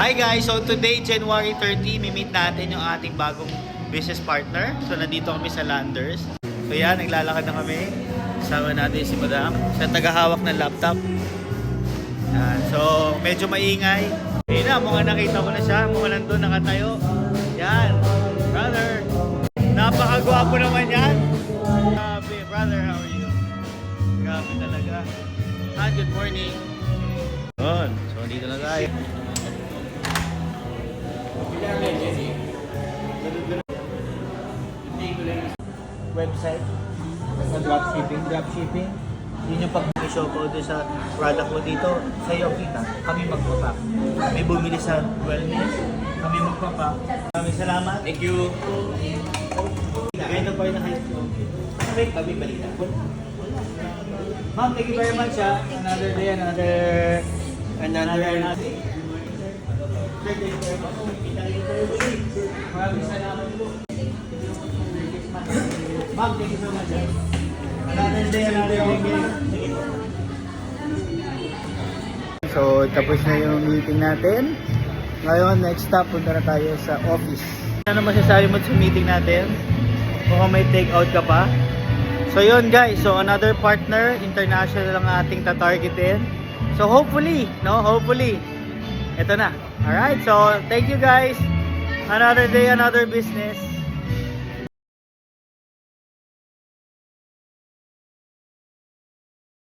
Hi guys! So today, January 30, mi-meet natin yung ating bagong business partner. So nandito kami sa Landers. So yan, naglalakad na kami. Kasama natin si Madam. Siya tagahawak ng laptop. Yan. So medyo maingay. Ayun na, mukhang nakita ko na siya. Mukhang nandun nakatayo. Yan. Brother! Napakagwapo naman yan. Grabe. Brother, how are you? Grabe talaga. Good morning. Yun. So dito na tayo. Website sa dropshipping. Yun yung pag-shop order sa product mo dito, sa iyo kita, kami magpapak. May bumili sa wellness, kami magpapak. Maraming salamat. Thank you. Ganito pa rin na kayo. Kami balita. Ma'am, thank you very much. Another day, another day. Maraming salamat po. Ma'am, thank you so much. Another day, another day. So, tapos na yung meeting natin. Ngayon, next stop, punta na tayo sa office. Ano masasabi mo sa meeting natin? Kung may take out ka pa? So, yun guys. So, another partner, international ang ating tatargetin. So, hopefully, ito na. Alright, so thank you guys. Another day, another business.